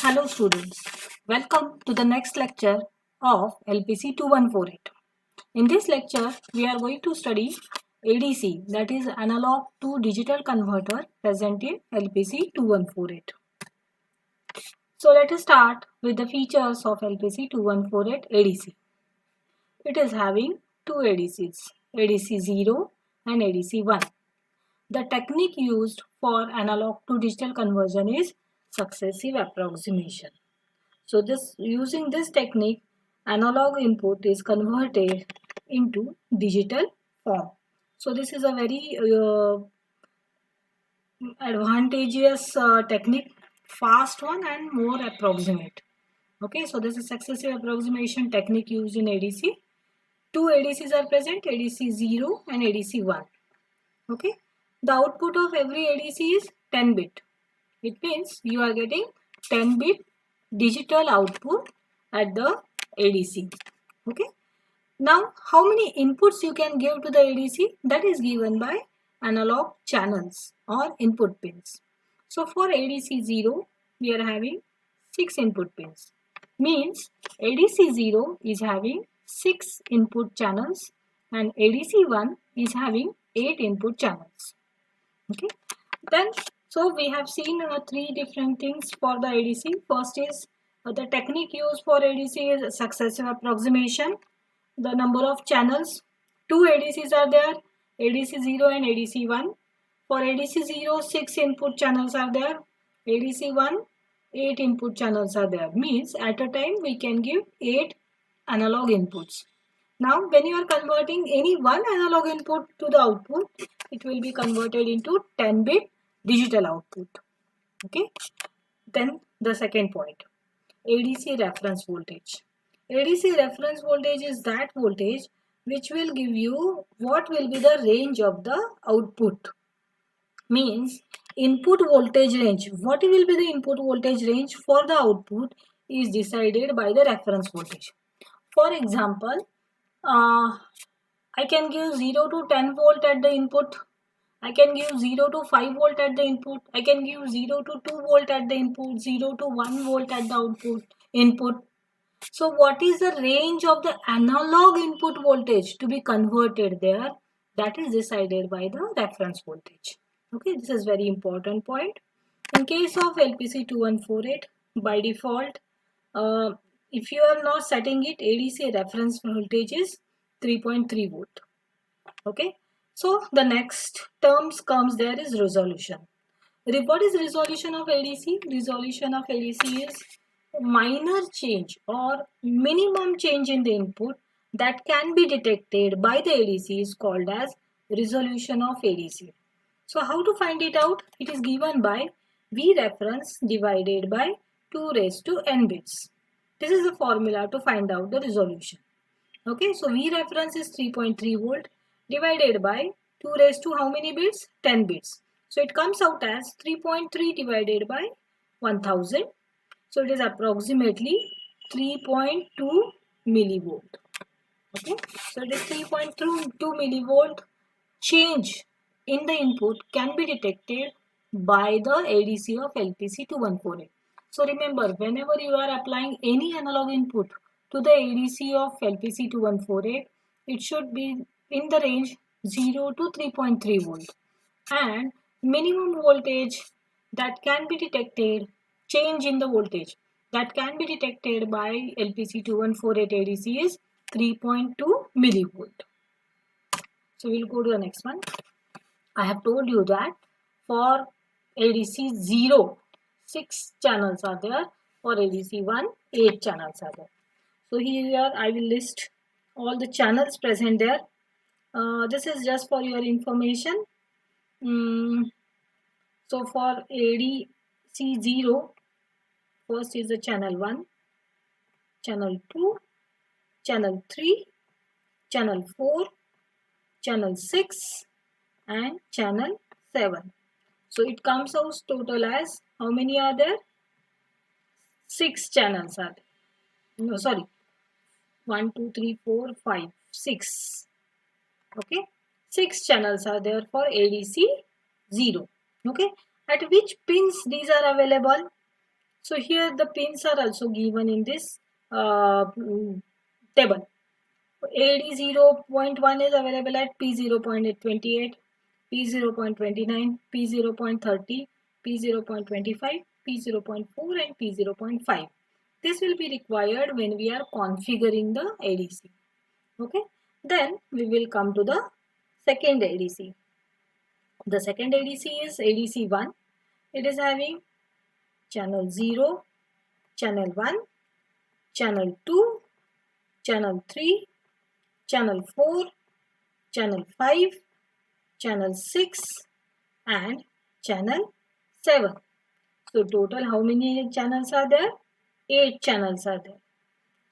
Hello students, welcome to the next lecture of LPC 2148. In this lecture, we are going to study ADC, that is analog to digital converter present in LPC 2148. So let us start with the features of LPC 2148 ADC. It is having two ADCs, ADC 0 and ADC 1. The technique used for analog to digital conversion is successive approximation. So using this technique, analog input is converted into digital form. So this is a very advantageous technique, fast one and more approximate. Okay, so this is successive approximation technique used in ADC. Two ADCs are present, ADC 0 and ADC 1. Okay, the output of every ADC is 10 bit. It means you are getting 10 bit digital output at the ADC. Okay. Now, how many inputs you can give to the ADC? That is given by analog channels or input pins. So, for ADC 0, we are having 6 input pins. Means ADC 0 is having 6 input channels and ADC 1 is having 8 input channels. Okay. Then, so we have seen three different things for the ADC. First is the technique used for ADC is successive approximation. The number of channels, two ADCs are there, ADC 0 and ADC 1. For ADC 0, 6 input channels are there. ADC 1, 8 input channels are there. Means at a time we can give 8 analog inputs. Now, when you are converting any one analog input to the output, it will be converted into 10-bit digital output. Okay. Then the second point, ADC reference voltage. ADC reference voltage is that voltage which will give you what will be the range of the output. Means input voltage range. What will be the input voltage range for the output is decided by the reference voltage. For example, I can give 0 to 10 volt at the input. I can give 0 to 5 volt at the input. I can give 0 to 2 volt at the input, 0 to 1 volt at the output input. So what is the range of the analog input voltage to be converted there? That is decided by the reference voltage. Okay, this is very important point. In case of LPC 2148, by default, if you are not setting it, ADC reference voltage is 3.3 volt. Okay, so the next terms comes there is resolution. What is resolution of ADC? Resolution of ADC is minor change or minimum change in the input that can be detected by the ADC is called as resolution of ADC. So how to find it out? It is given by V reference divided by 2 raised to n bits. This is the formula to find out the resolution. Okay, so V reference is 3.3 volt divided by 2 raised to how many bits? 10 bits. So it comes out as 3.3 divided by 1000. So it is approximately 3.2 millivolt. Okay, so it is 3.2 millivolt change in the input can be detected by the ADC of LPC 2148. So remember, whenever you are applying any analog input to the ADC of LPC 2148, it should be in the range 0 to 3.3 volt and minimum voltage that can be detected, change in the voltage that can be detected by LPC 2148 ADC is 3.2 millivolt. So we'll go to the next one. I have told you that for ADC 0, 6 channels are there. For ADC 1, 8 channels are there. So here I will list all the channels present there. This is just for your information. So for ADC 0, first is the channel 1, channel 2, channel 3, channel 4, channel 6 and channel 7. So it comes out total as how many are there? 6 channels are there. No, sorry. 1, 2, 3, 4, 5, 6. Okay. 6 channels are there for ADC 0. Okay. At which pins these are available? So here the pins are also given in this table. AD 0.1 is available at P 0.28, P 0.29, P 0.30, P 0.25, P 0.4 and P 0.5. This will be required when we are configuring the ADC. Okay. Then we will come to the second ADC. The second ADC is ADC1. It is having channel 0, channel 1, channel 2, channel 3, channel 4, channel 5, channel 6 and channel 7. So total how many channels are there? 8 channels are there.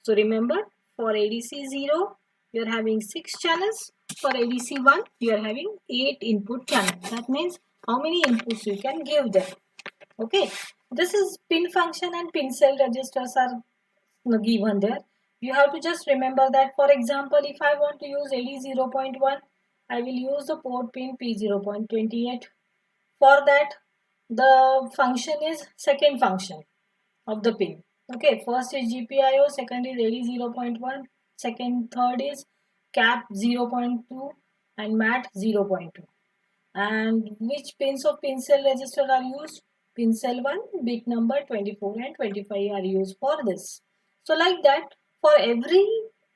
So remember, for ADC 0 you are having 6 channels. For ADC 1 you are having 8 input channels. That means how many inputs you can give them. Okay, this is pin function and pin cell registers are given there. You have to just remember that, for example, if I want to use AD 0.1, I will use the port pin P 0.28. For that, the function is second function of the pin. Okay, first is GPIO, second is AD 0.1, second, third is CAP 0.2 and MAT 0.2. And which pins of pin cell register are used? Pin cell 1, bit number 24 and 25 are used for this. So like that, for every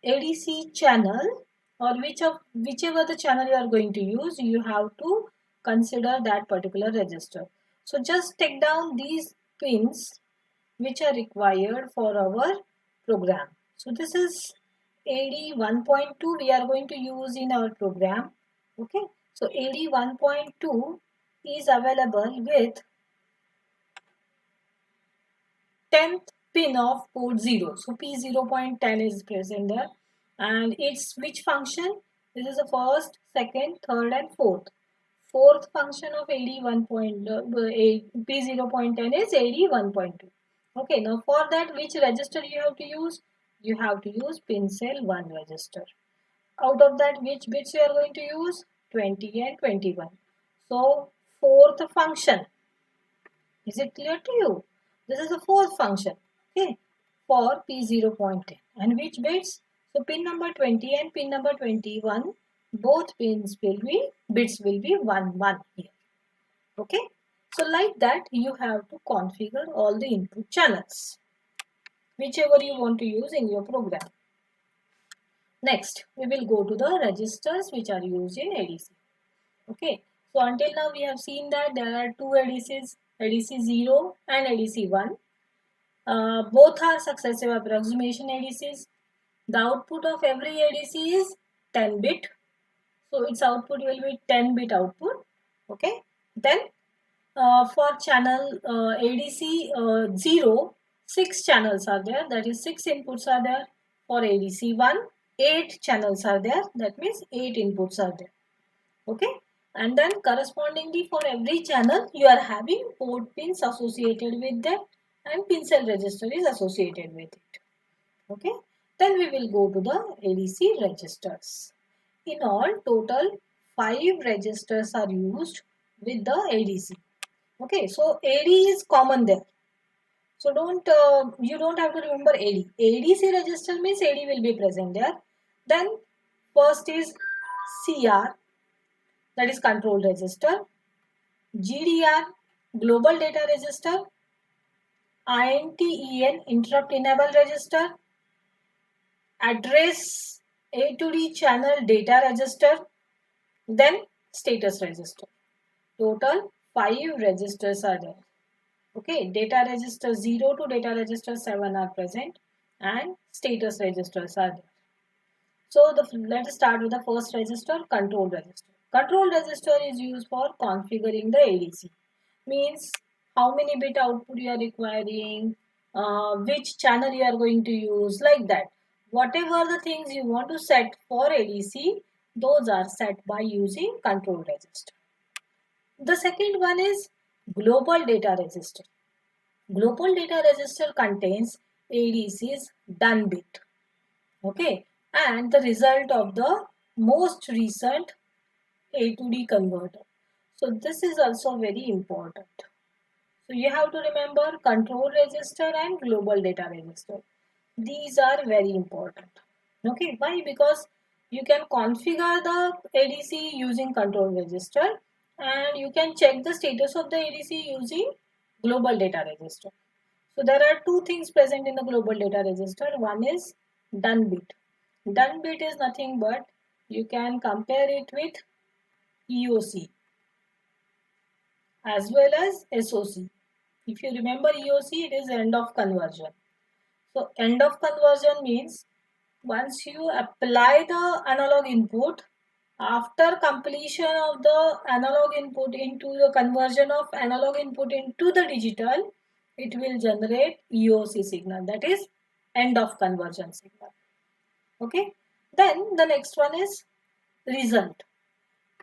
ADC channel or whichever the channel you are going to use, you have to consider that particular register. So just take down these pins which are required for our program. So this is AD 1.2 we are going to use in our program. Okay. So AD 1.2 is available with 10th pin of port 0. So P 0.10 is present there. And it's which function? This is the first, second, third and fourth. Fourth function of AD 1.8 P 0.10 is AD 1.2. Okay, now for that which register you have to use? You have to use pin cell 1 register. Out of that which bits you are going to use? 20 and 21. So fourth function. Is it clear to you? This is the fourth function. Okay, for P 0.10. And which bits? So pin number 20 and pin number 21, both bits will be 1 1 here. Okay, so like that you have to configure all the input channels whichever you want to use in your program. Next, we will go to the registers which are used in ADC. Okay, so until now we have seen that there are two ADCs, ADC 0 and ADC 1. Both are successive approximation ADCs. The output of every ADC is 10 bit. So its output will be 10 bit output. Okay, then for channel ADC 0, 6 channels are there, that is 6 inputs are there. For ADC 1, 8 channels are there, that means 8 inputs are there. Okay, and then correspondingly for every channel you are having port pins associated with them and pin cell register is associated with it. Okay, then we will go to the ADC registers. In all, total 5 registers are used with the ADC. Okay, so AD is common there. So you don't have to remember AD. ADC register means AD will be present there. Then first is CR, that is control register, GDR, global data register, INTEN, interrupt enable register, address A to D channel data register, then status register. Total 5 registers are there. Okay, data register 0 to data register 7 are present and status registers are there. So let us start with the first register, control register. Control register is used for configuring the ADC. Means how many bit output you are requiring, which channel you are going to use, like that. Whatever the things you want to set for ADC, those are set by using control register. The second one is global data register. Global data register contains ADC's done bit. Okay, and the result of the most recent A to D converter. So this is also very important. So So you have to remember control register and global data register. These are very important. Okay, why? Because you can configure the ADC using control register and you can check the status of the ADC using global data register. So there are two things present in the global data register. One is done bit. Done bit is nothing but you can compare it with EOC as well as SOC. If you remember EOC, it is end of conversion. So end of conversion means once you apply the analog input, after completion of the analog input into the conversion of analog input into the digital, it will generate EOC signal, that is end of conversion signal. Okay. Then the next one is result.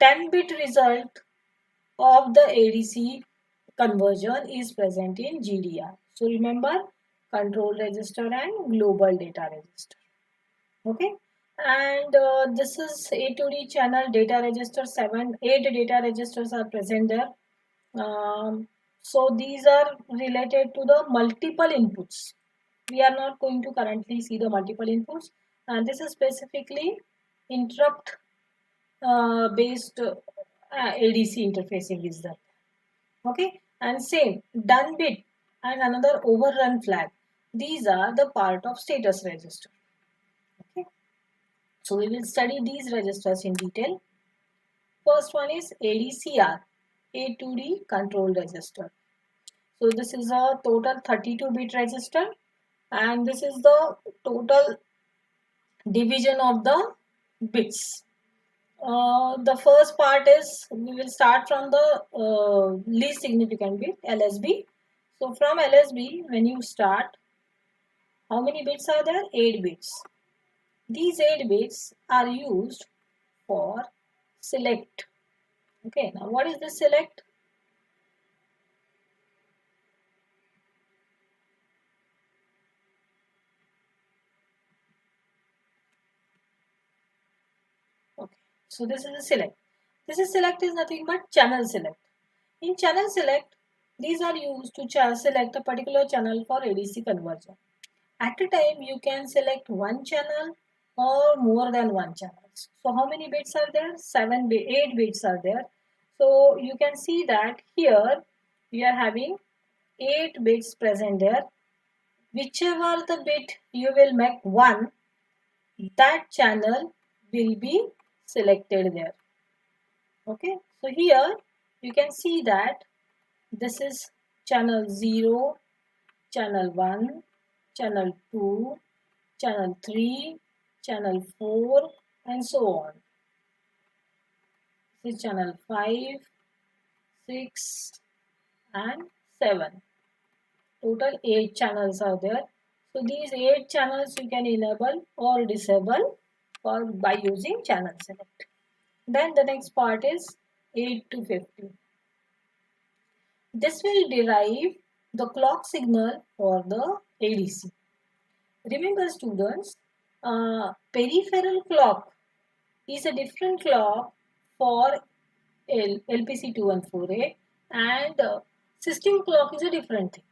10-bit result of the ADC conversion is present in GDR. So remember control register and global data register. Okay, and this is A to D channel data register 7, 8 data registers are present there. So these are related to the multiple inputs. We are not going to currently see the multiple inputs, and this is specifically interrupt based ADC interfacing is there. Okay, and same done bit and another overrun flag. These are the part of status register. Okay, so we will study these registers in detail. First one is ADCR, A to D control register. So this is a total 32-bit register and this is the total division of the bits. The first part is we will start from the least significant bit LSB. So from LSB when you start, how many bits are there? 8 bits. These 8 bits are used for select. Okay, now what is the select? Okay, so this is a select. This is select is nothing but channel select. In channel select, these are used to select a particular channel for ADC conversion. At a time, you can select one channel or more than one channels. So how many bits are there? 8 bits are there. So you can see that here we are having 8 bits present there. Whichever the bit you will make 1, that channel will be selected there. Okay, so here you can see that this is channel 0, channel 1, channel 2, channel 3, channel 4 and so on. This is channel 5, 6 and 7. Total 8 channels are there. So these 8 channels you can enable or disable by using channel select. Then the next part is 8 to 50. This will derive the clock signal for the ADC. Remember students, peripheral clock is a different clock for LPC214A and system clock is a different thing.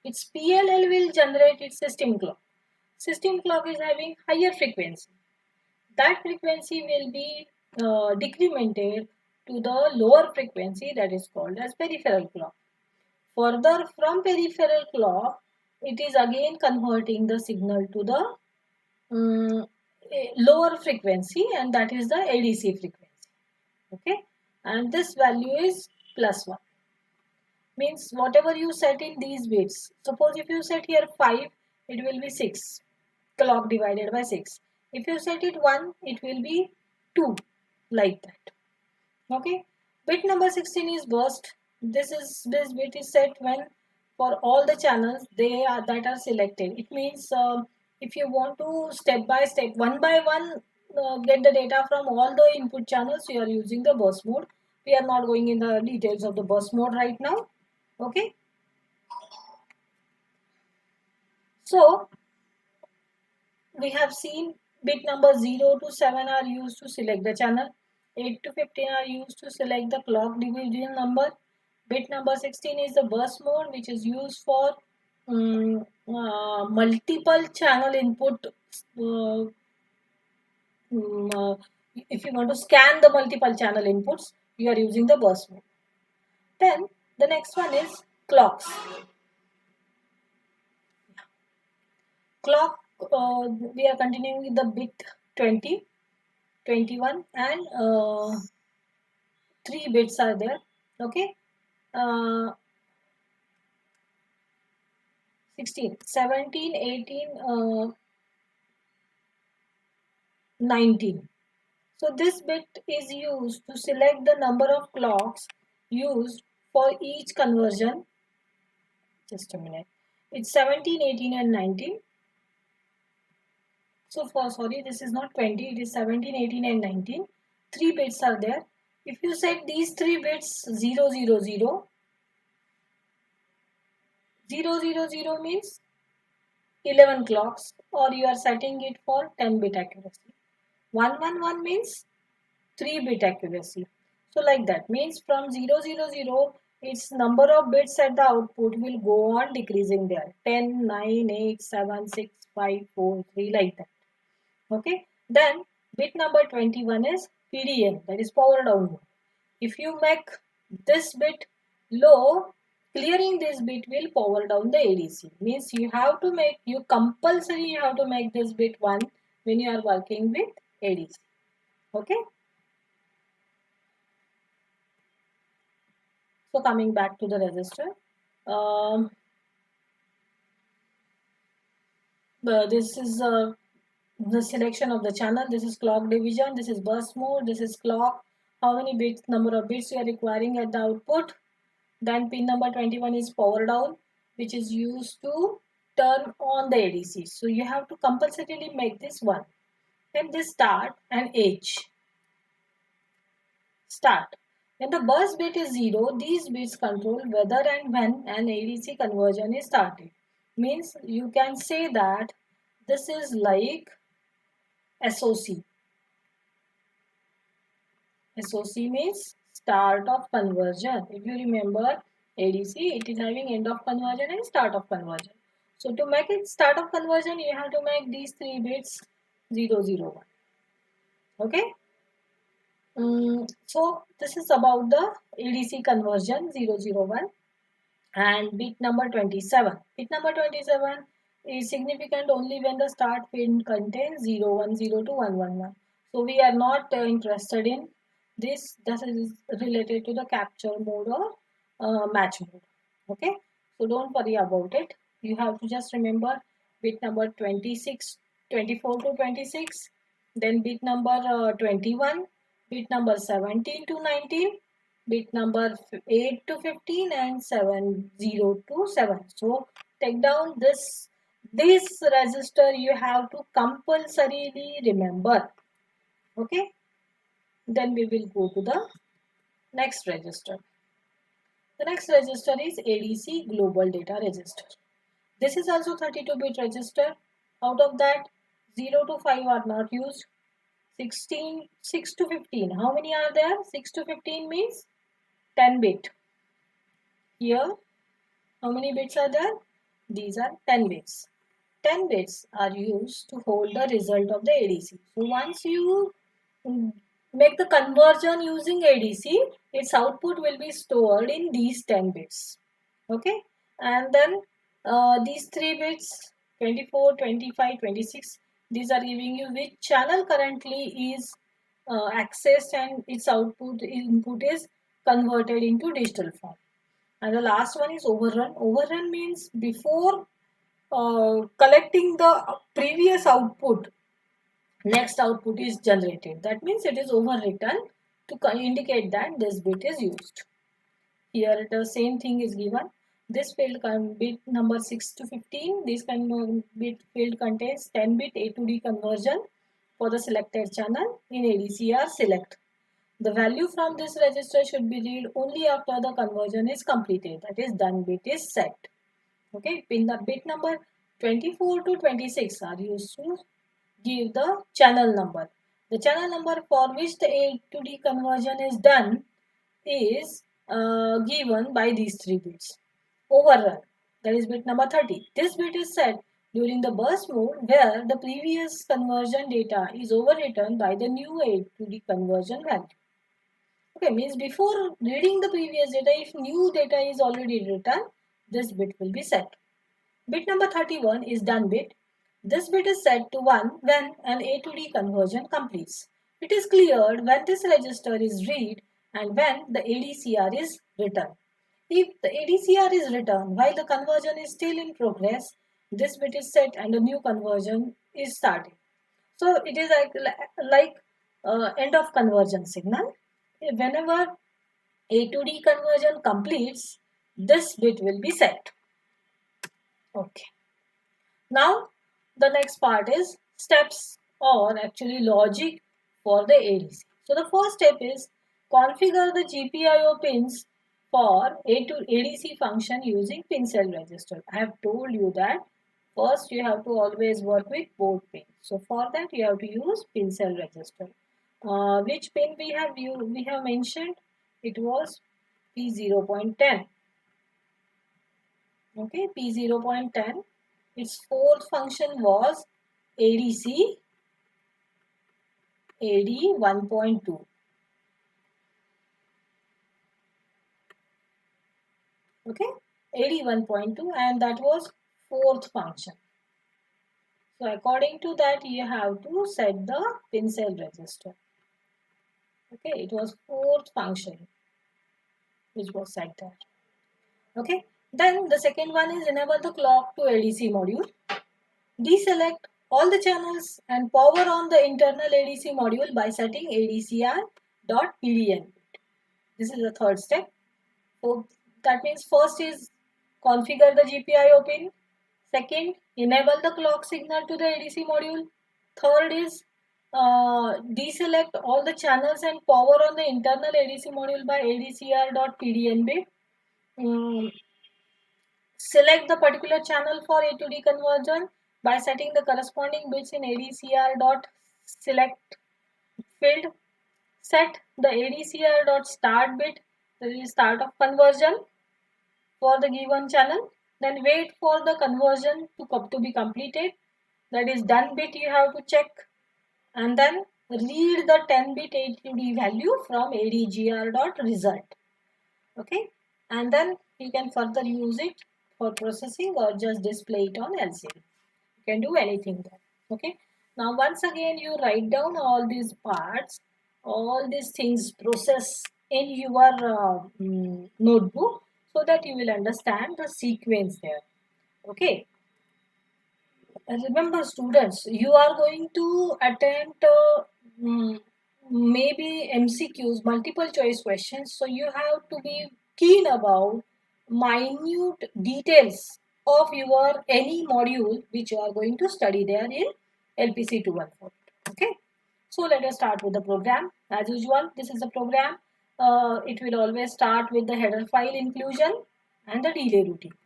Its PLL will generate its system clock. System clock is having higher frequency. That frequency will be decremented to the lower frequency that is called as peripheral clock. Further from peripheral clock, it is again converting the signal to the lower frequency and that is the ADC frequency. Okay, and this value is +1. Means whatever you set in these bits. Suppose if you set here 5, it will be 6. Clock divided by 6. If you set it 1, it will be 2. Like that. Okay. Bit number 16 is burst. This bit is set when for all the channels that are selected. It means if you want to step by step, one by one, get the data from all the input channels, you are using the burst mode. We are not going in the details of the burst mode right now. Okay. So we have seen bit number 0 to 7 are used to select the channel. 8 to 15 are used to select the clock division number. Bit number 16 is the bus mode, which is used for multiple channel input. Uh, if you want to scan the multiple channel inputs, you are using the bus mode. Then the next one is clocks. Clock, we are continuing with the bit 20, 21, and 3 bits are there. Okay. Uh, 16, 17, 18, 19. So this bit is used to select the number of clocks used for each conversion. Just a minute. It's 17, 18 and 19. So sorry, this is not 20, it is 17, 18 and 19. 3 bits are there. If you set these 3 bits 0, 0, 0, 0, 0, 0 means 11 clocks, or you are setting it for 10 bit accuracy. 1, 1, 1 means 3 bit accuracy. So like that means from 0, 0, 0, its number of bits at the output will go on decreasing there. 10, 9, 8, 7, 6, 5, 4, 3 like that. Okay. Then bit number 21 is PDN, that is power down mode. If you make this bit low, clearing this bit will power down the ADC. Means you have to make, you have to make this bit 1 when you are working with ADC. Okay. So coming back to the register, this is the selection of the channel. This is clock division. This is bus mode. This is clock. How many bits, number of bits you are requiring at the output. Then pin number 21 is power down, which is used to turn on the ADC. So you have to compulsorily make this one. Then this start and H. Start. When the bus bit is 0, these bits control whether and when an ADC conversion is started. Means you can say that this is like SOC. SOC means start of conversion. If you remember ADC, it is having end of conversion and start of conversion. So to make it start of conversion, you have to make these 3 bits 0, 0, 1. Okay. So this is about the ADC conversion 0, 0, 1. And bit number 27. Bit number 27 is significant only when the start pin contains 0, 1, 0 to 1, 1, 1. So we are not interested in this. This is related to the capture mode or match mode. Okay. So don't worry about it. You have to just remember bit number 26, 24 to 26. Then bit number 21, bit number 17 to 19, bit number 8 to 15 and 7, 0 to 7. So take down this register you have to compulsorily remember. Okay. Then we will go to the next register. The next register is ADC Global Data Register. This is also 32-bit register. Out of that, 0 to 5 are not used. 16, 6 to 15. How many are there? 6 to 15 means 10 bit. Here, how many bits are there? These are 10 bits. 10 bits are used to hold the result of the ADC. So once you make the conversion using ADC, its output will be stored in these 10 bits. Okay. And then these 3 bits, 24, 25, 26, these are giving you which channel currently is accessed and its input is converted into digital form. And the last one is overrun. Overrun means before collecting the previous output, next output is generated. That means it is overwritten to indicate that this bit is used. Here the same thing is given. This field bit number 6 to 15. This bit field contains 10 bit A to D conversion for the selected channel in ADCR select. The value from this register should be read only after the conversion is completed. That is done bit is set. Okay, pin the bit number 24 to 26 are used to give the channel number. The channel number for which the A to D conversion is done is given by these 3 bits. Overrun, that is bit number 30. This bit is set during the burst mode where the previous conversion data is overwritten by the new A to the conversion value. Okay, means before reading the previous data, if new data is already written, this bit will be set. Bit number 31 is done bit. This bit is set to 1 when an A to D conversion completes. It is cleared when this register is read and when the ADCR is written. If the ADCR is written while the conversion is still in progress, this bit is set and a new conversion is started. So it is like end of conversion signal. Whenever A to D conversion completes, this bit will be set. Okay. Now the next part is steps or actually logic for the ADC. So the first step is configure the GPIO pins for A to ADC function using pin cell register. I have told you that first you have to always work with both pins. So for that you have to use pin cell register. Which pin we have mentioned? It was P0.10. Okay, P0.10. Its fourth function was ADC AD 1.2. Okay, AD 1.2, and that was fourth function. So according to that, you have to set the pin cell register. Okay, it was fourth function which was set there. Okay, then the second one is enable the clock to ADC module. Deselect all the channels and power on the internal ADC module by setting ADCR.PDN. This is the third step. So that means first is configure the GPIO pin. Second, enable the clock signal to the ADC module. Third is deselect all the channels and power on the internal ADC module by ADCR.PDN bit. Select the particular channel for A to D conversion by setting the corresponding bits in ADCR.select field. Set the ADCR.start bit, that is start of conversion for the given channel. Then wait for the conversion to be completed. That is done bit you have to check. And then read the 10-bit A to D value from ADGR.result. Okay. And then you can further use it for processing or just display it on LCD. You can do anything there. Okay. Now once again you write down all these parts, all these things process in your notebook so that you will understand the sequence there. Okay. Remember students, you are going to attempt maybe MCQs, multiple choice questions. So you have to be keen about minute details of your any module which you are going to study there in LPC 214. Okay. So let us start with the program. As usual, this is the program. It will always start with the header file inclusion and the delay routine.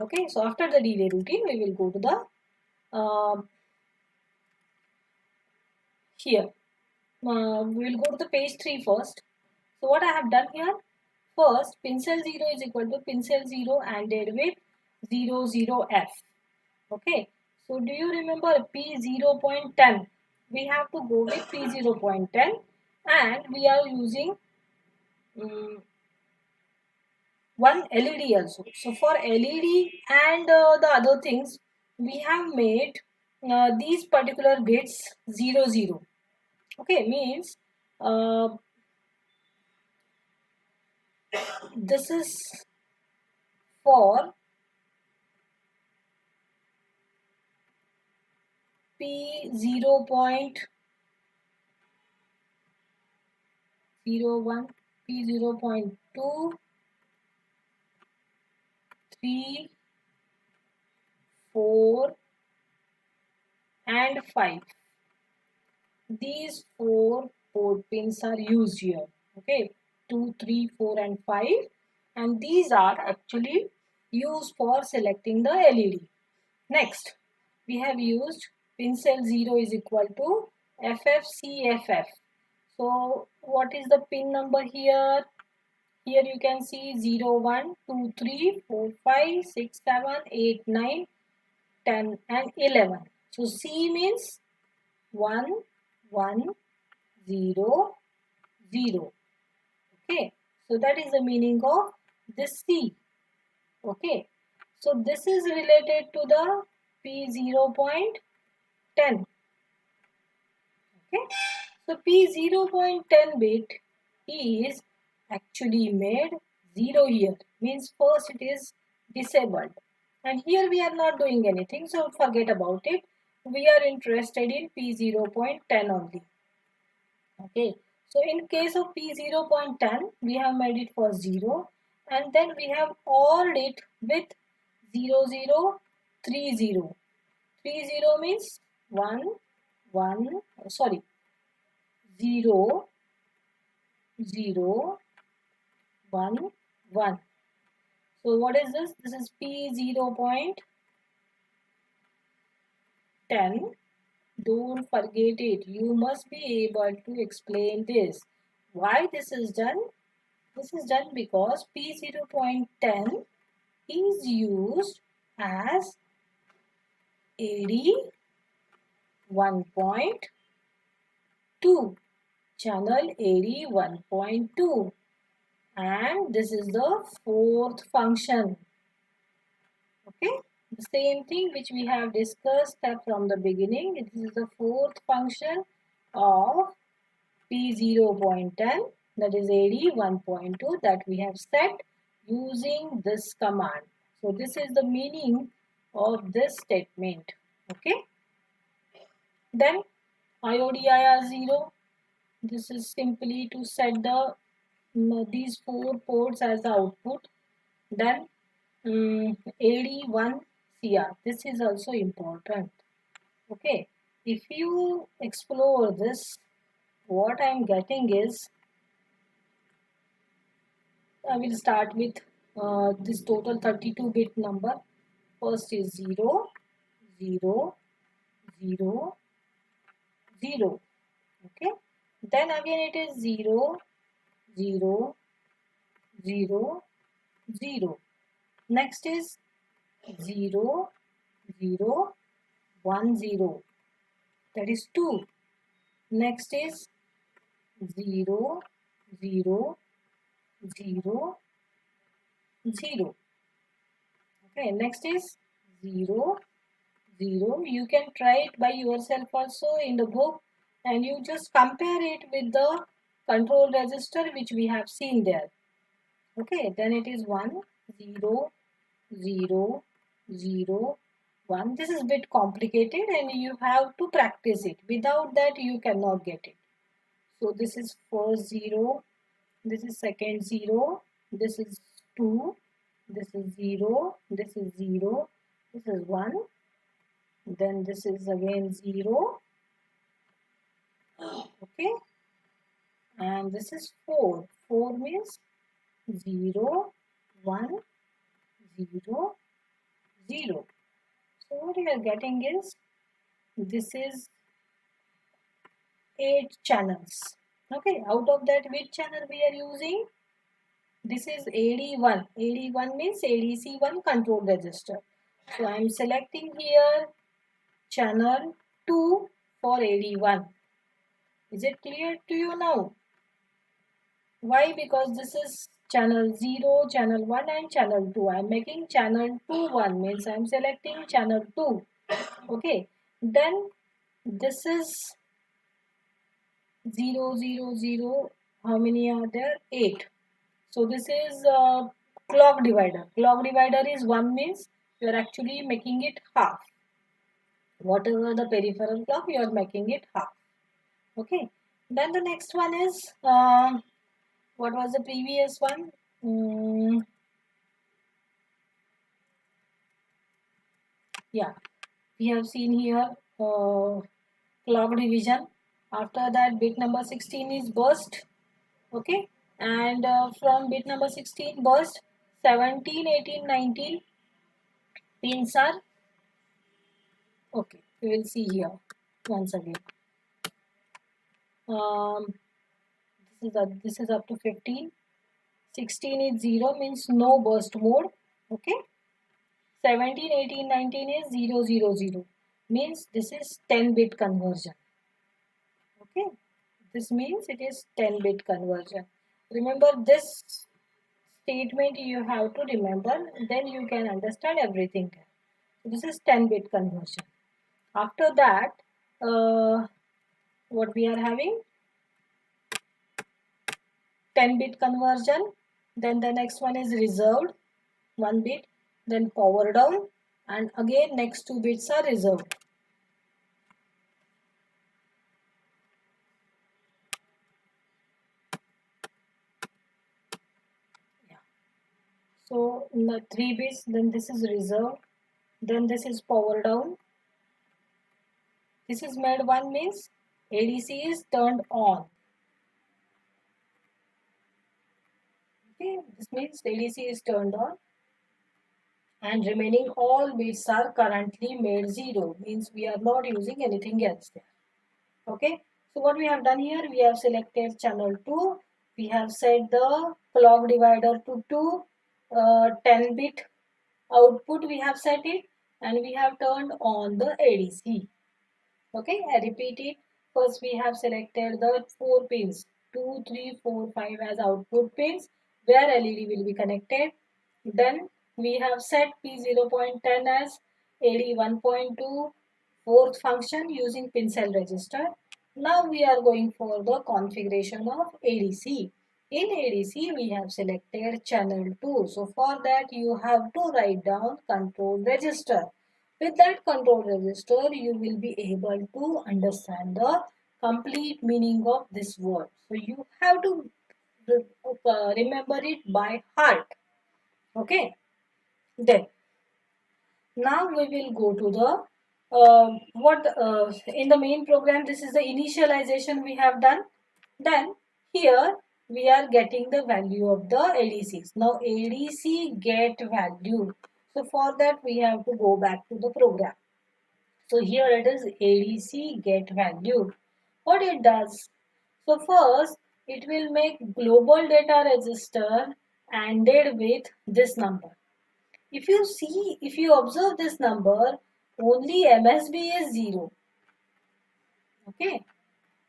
Okay. So after the delay routine, we will go to the here. We will go to the page 3 first. So what I have done here, first pincel 0 is equal to pincel 0 ANDed with 00F. Okay. So do you remember P0.10? We have to go with P0.10 and we are using one LED also. So for LED and the other things, we have made these particular bits 00. Okay, means this is for P0.01, P0.2, 3, 4 and 5. These 4 port pins are used here. Okay, 2, 3, 4 and 5, and these are actually used for selecting the LED. Next, we have used pincel 0 is equal to FFCFF. So what is the pin number here? Here you can see 0, 1, 2, 3, 4, 5, 6, 7, 8, 9, 10 and 11. So C means 1, 1, 0, 0. Okay. So that is the meaning of this C. Okay. So this is related to the P0.10. Okay. So P0.10 bit is actually made 0 here. Means first it is disabled. And here we are not doing anything. So forget about it. We are interested in P0.10 only. Okay. So in case of P0.10, we have made it for 0. And then we have ALLed it with 0030. 30 means 1, 1, sorry, 0, 0, 1, 1. So what is this? This is P0.10. Don't forget it. You must be able to explain this. Why this is done? This is done because P0.10 is used as AD 1.2, channel AD 1.2, and this is the fourth function. Okay, the same thing which we have discussed from the beginning. This is the fourth function of P0.10, that is AD 1.2, that we have set using this command. So this is the meaning of this statement. Okay. Then IODIR 0. This is simply to set these 4 ports as the output. Then AD1 CR. This is also important. Okay. If you explore this, what I am getting is, I will start with this total 32-bit number. First is 0, 0, 0, 0. Okay. Then again it is 0, 0, 0, 0. Next is 0, 0, 1, 0. That is 2. Next is 0, 0, 0, 0. Okay. Next is 0, 0. You can try it by yourself also in the book, and you just compare it with the control register which we have seen there. Okay, then it is 1, 0, 0, 0, 1. This is a bit complicated and you have to practice it. Without that you cannot get it. So this is first 0, this is second 0, this is 2, this is 0, this is 0, this is 1, then this is again 0, okay, and this is 4. 4 means 0, 1, 0, 0. So what you are getting is, this is 8 channels. Okay, out of that which channel we are using? This is AD1. AD1 means ADC1 control register. So I am selecting here channel 2 for AD1. Is it clear to you now? Why? Because this is channel 0, channel 1 and channel 2. I am making channel 2 1, means I am selecting channel 2. Okay. Then this is 0, 0, 0. How many are there? 8. So this is clock divider. Clock divider is 1, means you are actually making it half. Whatever the peripheral clock, you are making it half. Okay. Then the next one is, what was the previous one? Yeah, we have seen here clock division. After that, bit number 16 is burst. Okay, and from bit number 16 burst, 17, 18, 19 pins are okay. We will see here once again. This is up to 15. 16 is 0, means no burst mode. Okay. 17, 18, 19 is 0, 0, 0, means this is 10-bit conversion. Okay. This means it is 10-bit conversion. Remember this statement you have to remember, then you can understand everything. This is 10-bit conversion. After that, what we are having? 10-bit conversion. Then the next one is reserved, 1 bit. Then power down, and again next 2 bits are reserved. Yeah. So in the 3 bits, then this is reserved. Then this is power down. This is made 1 means ADC is turned on. Okay, this means ADC is turned on, and remaining all bits are currently made 0, means we are not using anything else there. Okay, so what we have done here, we have selected channel 2, we have set the clock divider to 2, 10-bit output we have set it, and we have turned on the ADC. Okay, I repeat it. First we have selected the 4 pins, 2, 3, 4, 5 as output pins where LED will be connected. Then we have set P0.10 as AD1.2 fourth function using pin cell register. Now we are going for the configuration of ADC. In ADC we have selected channel 2. So for that you have to write down control register. With that control register, you will be able to understand the complete meaning of this word. So you have to remember it by heart. Okay. Then now we will go to the in the main program. This is the initialization we have done. Then here we are getting the value of the ADCs. Now ADC get value. So for that we have to go back to the program. So here it is ADC get value. What it does? So first it will make global data register ANDed with this number. If you observe this number, only MSB is 0. Okay,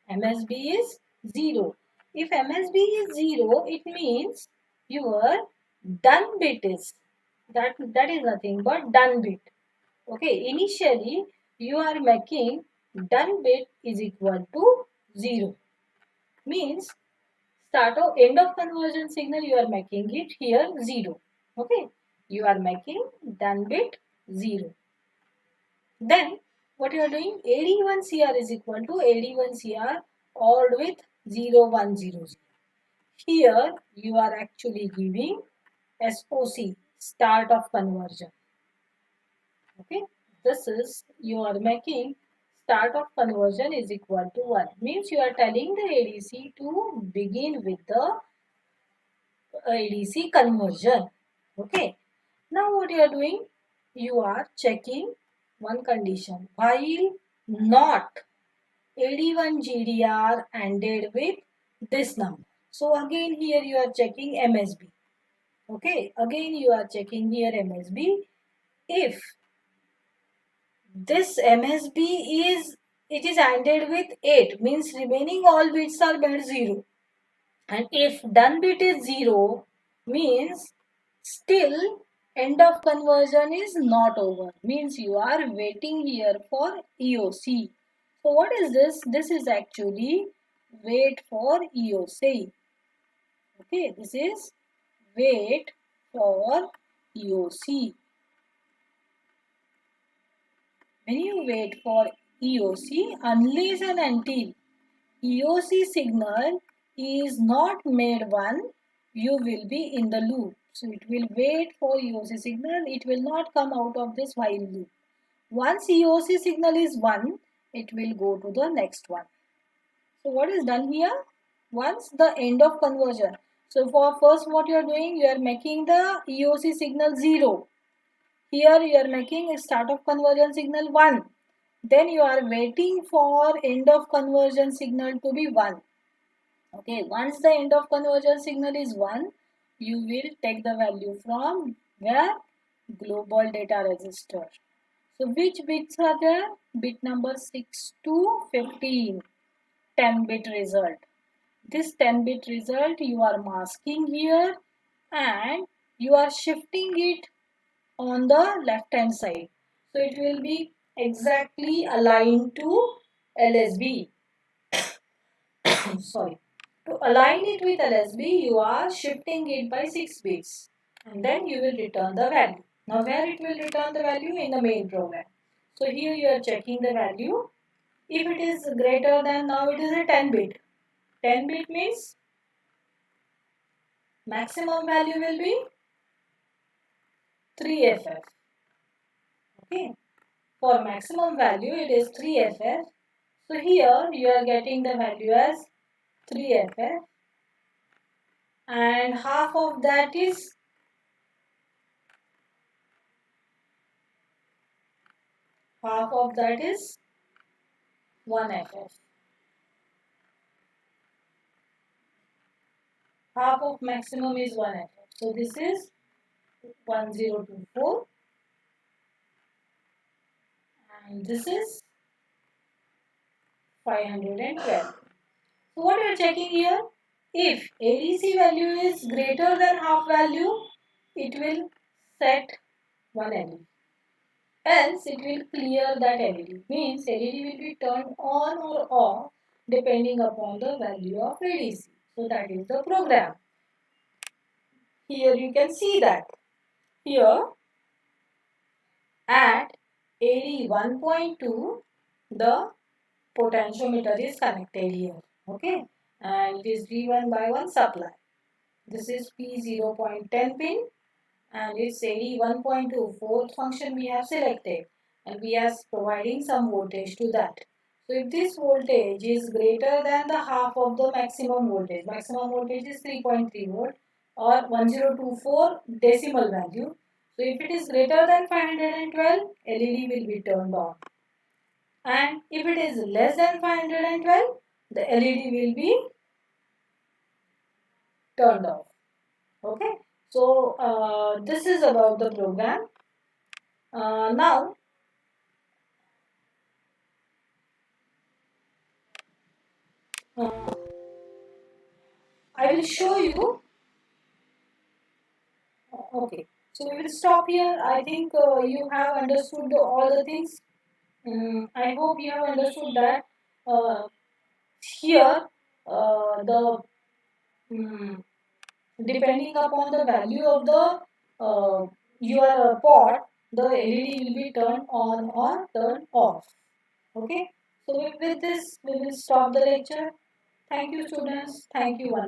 MSB is 0. If MSB is 0, it means your done bit is, that is nothing but done bit. Okay, initially you are making done bit is equal to 0. Means end of conversion signal you are making it here 0. Okay, you are making done bit 0. Then what you are doing, AD1CR is equal to AD1CR ORed with 0100. Here you are actually giving SOC, start of conversion. Okay, this is you are making start of conversion is equal to 1. Means you are telling the ADC to begin with the ADC conversion. Okay. Now what you are doing? You are checking one condition. While not AD1 GDR ANDed with this number. So again here you are checking MSB. Okay. Again you are checking here MSB. If this MSB it is ANDed with 8, means remaining all bits are made 0. And if done bit is 0, means still end of conversion is not over. Means you are waiting here for EOC. So what is this? This is actually wait for EOC. Okay, this is wait for EOC. When you wait for EOC, unless and until EOC signal is not made 1, you will be in the loop. So it will wait for EOC signal. It will not come out of this while loop. Once EOC signal is 1, it will go to the next one. So what is done here? Once the end of conversion. So for first what you are doing, you are making the EOC signal 0. Here you are making a start of conversion signal 1. Then you are waiting for end of conversion signal to be 1. Okay, once the end of conversion signal is 1, you will take the value from where? Global data register. So which bits are there? Bit number 6 to 15, 10-bit result. This 10-bit result you are masking here and you are shifting it on the left hand side. So it will be exactly aligned to LSB. Sorry. To align it with LSB, you are shifting it by 6 bits and then you will return the value. Now where it will return the value? In the main program. So here you are checking the value. If it is greater than, now it is a 10 bit. 10 bit means maximum value will be 3FF. Okay. For maximum value it is 3FF. So here you are getting the value as 3FF and half of that is 1FF. Half of maximum is 1FF. So this is 1024 and this is 512. So what you are checking here? If ADC value is greater than half value, it will set one LED. Else it will clear that LED. Means LED will be turned on or off depending upon the value of ADC. So that is the program. Here you can see that. Here at AD 1.2 the potentiometer is connected here. Okay. And it is V1 by 1 supply. This is P0.10 pin and it's AD 1.2 fourth function we have selected and we are providing some voltage to that. So if this voltage is greater than the half of the maximum voltage is 3.3 volt or 1024 decimal value. So if it is greater than 512, LED will be turned on. And if it is less than 512, the LED will be turned off. Okay. So this is about the program. Now I will show you. Okay. So we will stop here. I think you have understood all the things. I hope you have understood that here the depending upon the value of the your pot, the LED will be turned on or turned off. Okay. So with this, we will stop the lecture. Thank you, students. Thank you, one.